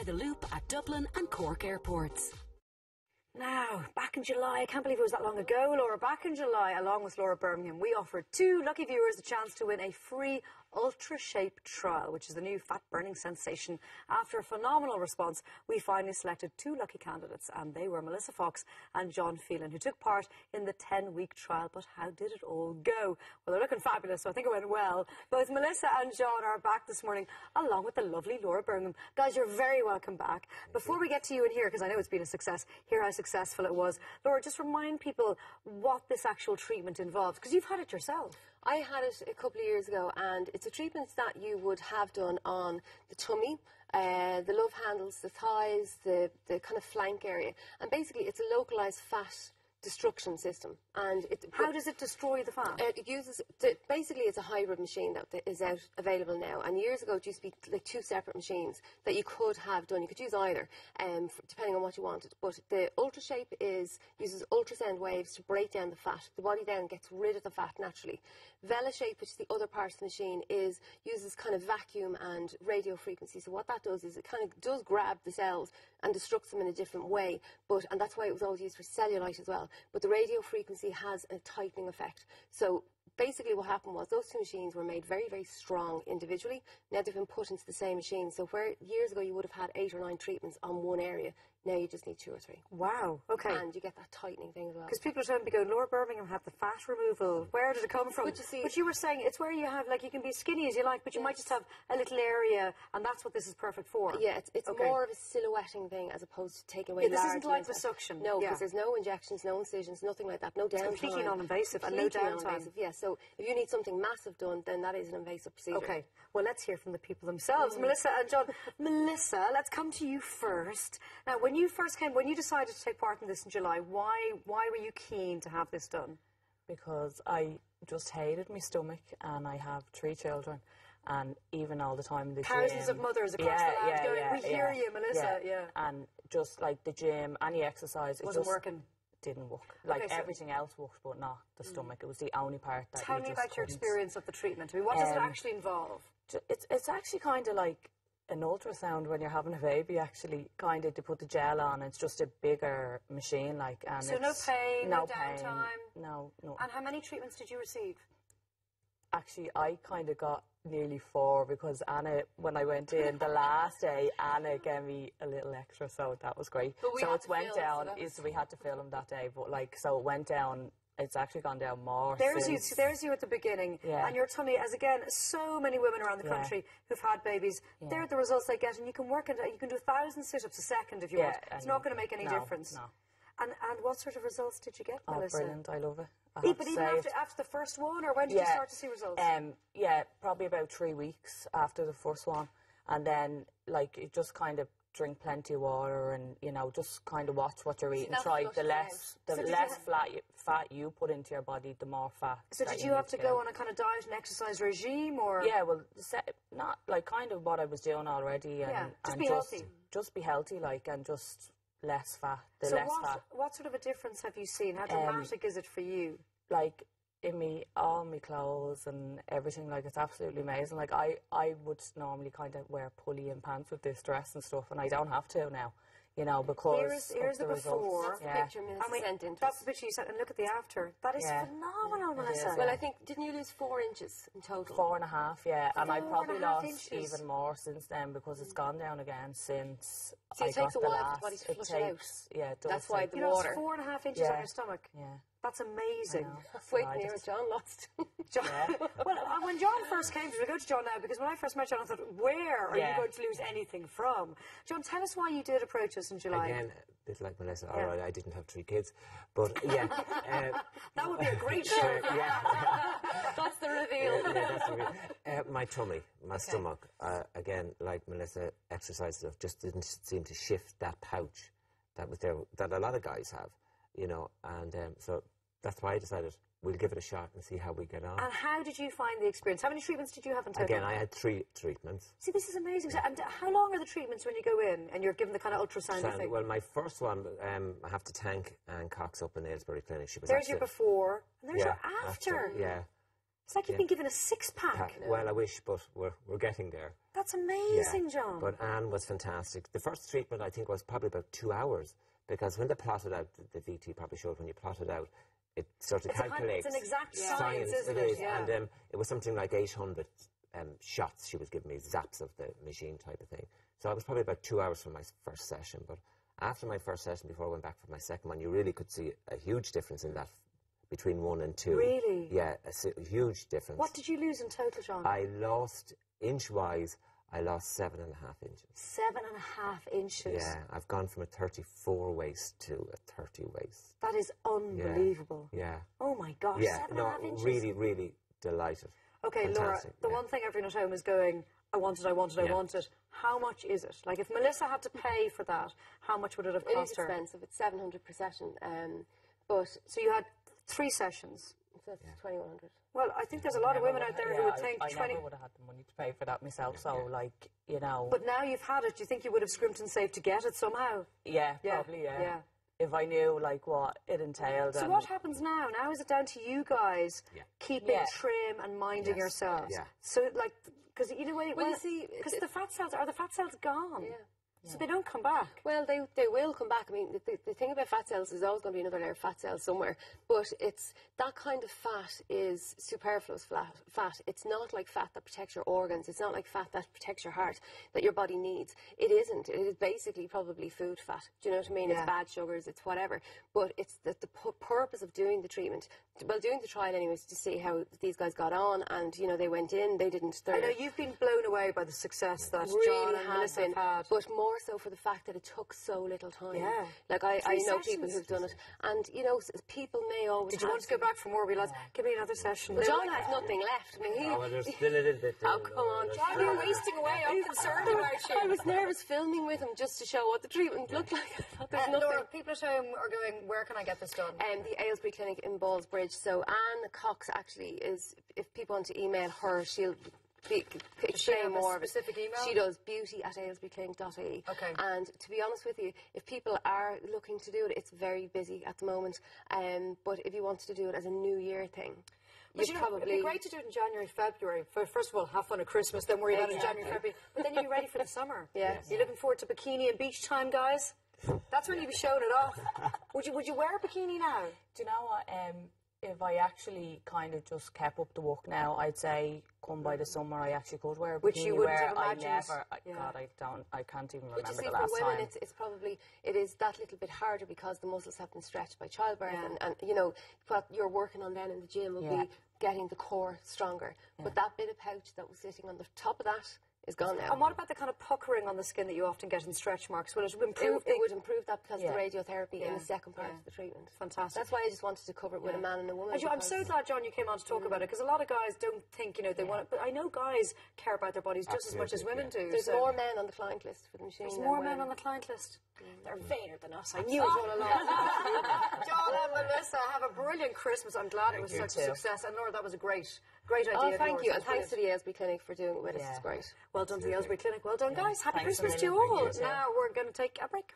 by the Loop at Dublin and Cork airports. Now, back in July, I can't believe it was that long ago, Laura, back in July, along with Laura Birmingham, we offered 2 lucky viewers the chance to win a free Ultrashape trial, which is the new fat-burning sensation. After a phenomenal response, we finally selected 2 lucky candidates, and they were Melissa Fox and John Phelan, who took part in the 10-week trial. But how did it all go? Well, they're looking fabulous, so I think it went well. Both Melissa and John are back this morning, along with the lovely Laura Birmingham. Guys, you're very welcome back. Before we get to you in here, because I know it's been a success, hear how successful it was. Laura, just remind people what this actual treatment involves, because you've had it yourself. I had it a couple of years ago, and it's a treatment that you would have done on the tummy, the love handles, the thighs, the kind of flank area. And basically, it's a localised fat destruction system. And how does it destroy the fat? It uses, basically it's a hybrid machine that is available now. And years ago it used to be like 2 separate machines that you could have done. You could use either, depending on what you wanted. But the Ultrashape uses ultrasound waves to break down the fat. The body then gets rid of the fat naturally. VeloShape, which is the other part of the machine, uses kind of vacuum and radio frequency. So what that does is it kind of does grab the cells and destructs them in a different way. And that's why it was always used for cellulite as well. But the radio frequency has a tightening effect. So basically what happened was those 2 machines were made very, very strong individually. Now they've been put into the same machine. So where years ago you would have had 8 or 9 treatments on one area, now you just need 2 or 3. Wow, okay. And you get that tightening thing as well. Because people are trying to be going, Laura Birmingham had the fat removal. Where did it come from? But you were saying it's where you have, like, you can be skinny as you like, but you might just have a little area, and that's what this is perfect for. Yeah, it's more of a silhouetting thing as opposed to taking away large this isn't like the suction. No, because there's no injections, no incisions, nothing like that, no downtime. It's completely non-invasive and no downtime. Yeah, so if you need something massive done, then that is an invasive procedure. Okay, well, let's hear from the people themselves. Melissa and John. Melissa, let's come to you first. Now, when you first came, when you decided to take part in this in July, why were you keen to have this done? Because I just hated my stomach, and I have 3 children, and even all the time in the gym. Thousands of mothers across the land going, we hear you, Melissa. Yeah. And just like the gym, any exercise, it wasn't just working. Didn't work. Like everything else worked, but not the stomach. It was the only part that Tell me about your experience of the treatment. I mean, what does it actually involve? It's actually kind of like an ultrasound when you're having a baby, actually, kind of, to put the gel on. It's just a bigger machine, like, and so no pain, no downtime? No. And how many treatments did you receive? Actually, I kind of got nearly 4, because Anna, when I went in the last day, Anna gave me a little extra, so that was great. So it went down, so we had to film that day, but like, so it went down. It's actually gone down more. There's you at the beginning, and your tummy, as again, so many women around the country who've had babies, they're the results they get, and you can work it. You can do 1,000 sit-ups a second if you want. It's not going to make any difference. No. And what sort of results did you get, Melissa? Brilliant! I love it. But even after the first one, or when did you start to see results? Yeah, probably about 3 weeks after the first one, and then like it just kind of drink plenty of water, and just kind of watch what you're eating. Try the less fat you put into your body, the more fat. So did you have to go on a kind of diet and exercise regime, or? Yeah, well, not like kind of what I was doing already, and just be healthy. Just be healthy, like, and just less fat. What sort of a difference have you seen? How dramatic is it for you? Like, in all my clothes and everything, like, it's absolutely amazing. Like, I would normally kind of wear pulley-in pants with this dress and stuff, and I don't have to now, because here's the before. That's the picture Melissa sent in. That's the picture you sent, and look at the after. That is phenomenal, Melissa. Well, I think, didn't you lose 4 inches in total? 4.5, yeah. And I probably lost even more since then, because it's gone down again since it takes a while for the body to flush it out. Yeah, it does. That's why the water. You lost 4.5 inches on your stomach. Yeah. That's amazing. Wait, near John lost. John, well, when John first came, we'll go to John now, because when I first met John, I thought, where are you going to lose anything from? John, tell us why you did approach us in July. Again, a bit like Melissa, all right, I didn't have 3 kids, but yeah. That would be a great show. That's the reveal. That's the reveal. My tummy, my stomach, again, like Melissa, exercises just didn't seem to shift that pouch that was there, that a lot of guys have. And so that's why I decided we'll give it a shot and see how we get on. And how did you find the experience? How many treatments did you have in total? Again, I had 3 treatments. See, this is amazing. And how long are the treatments when you go in and you're given the kind of ultrasound thing? Well, my first one, I have to thank Anne Cox up in Ailesbury Clinics. There's your before, and there's your after. It's like you've been given a six-pack. Well, I wish, but we're getting there. That's amazing, John. But Anne was fantastic. The first treatment, I think, was probably about 2 hours, because when they plotted out, the VT probably showed when you plotted out, it sort of calculates. It's an exact science, isn't it? It is. Yeah. And it was something like 800 shots she was giving me, zaps of the machine type of thing. So I was probably about 2 hours from my first session. But after my first session, before I went back for my second one, you really could see a huge difference in that between 1 and 2. Really? Yeah, a huge difference. What did you lose in total, John? I lost, inch-wise, I lost 7.5 inches. 7.5 inches? Yeah, I've gone from a 34 waist to a 30 waist. That is unbelievable. Yeah. Oh my gosh, yeah, 7.5 inches? really, really delighted. Okay, Fantastic. Laura, the one thing everyone at home is going, I want it, I want it, I want it. How much is it? Like, if Melissa had to pay for that, how much would it have cost her? It is expensive. It's $700 per session. So you had 3 sessions. So that's $2,100. Well, I think there's a lot of women out there who would think I never would have had the money to pay for that myself, so, like, you know... But now you've had it, do you think you would have scrimped and saved to get it somehow? Yeah, probably, yeah. If I knew, like, what it entailed. So what happens now? Now is it down to you guys keeping trim and minding yourselves? Yeah. So, like, because you know, you see... Because the fat cells, are the fat cells gone? Yeah. So they don't come back. Well, they will come back. I mean, the thing about fat cells is always going to be another layer of fat cells somewhere. But it's that kind of fat is superfluous fat. It's not like fat that protects your organs. It's not like fat that protects your heart that your body needs. It isn't. It is basically probably food fat. Do you know what I mean? Yeah. It's bad sugars. It's whatever. But it's the purpose of doing the treatment, well, doing the trial anyways, to see how these guys got on. And, you know, they went in, they didn't... I know you've been blown away by the success that really John and Melissa have had. But more so for the fact that it took so little time. Yeah. Like, I know people who've done it. And, you know, people may always... Did you want to go back for more? We lads, give me another session. But John has nothing left. I mean, there's still a little bit. Oh, come on. John, you're wasting away. I'm concerned about you. I was nervous filming with him just to show what the treatment looked like. I thought there's nothing. Laura, people at home are going, where can I get this done? The Ailesbury Clinic in Ballsbridge. So Anne Cox actually is, if people want to email her, she'll explain more. Specific email? She does beauty@ailesburyclinic.ie. Okay. And to be honest with you, if people are looking to do it, it's very busy at the moment. But if you wanted to do it as a New Year thing, But you know, it'd be great to do it in January, February. First of all, have fun at Christmas, then worry about it in January, February. But then you'll be ready for the summer. Yeah. You're looking forward to bikini and beach time, guys? That's when you'll be showing it off. Would you wear a bikini now? Do you know what? If I actually kind of just kept up the work now, I'd say come by the summer I actually could wear a bikini. Which you wouldn't where have imagined. God, I can't even remember But you see, the last for women, time. it's probably, it is that little bit harder because the muscles have been stretched by childbirth, and you know, what you're working on then in the gym will be getting the core stronger. But that bit of pouch that was sitting on the top of that is gone now. And what about the kind of puckering on the skin that you often get in stretch marks? Will it improve? It would improve that because of the radiotherapy in the second part of the treatment. Fantastic. That's why I just wanted to cover it with a man and a woman. I'm so glad, John, you came on to talk about it, because a lot of guys don't think, you know, they want it. But I know guys care about their bodies just as much as women do. There's more men on the client list for the machine. There's more men on the client list. They're vainer than us. I knew it all along. John and Melissa, have a brilliant Christmas. I'm glad it was such a success. And Laura, that was a great idea. Oh, thank you. And thanks to the Ailesbury Clinic for doing it with us. It's great. Well done to the Ailesbury Clinic. Well done, guys. Happy Christmas to you all. Now we're going to take a break.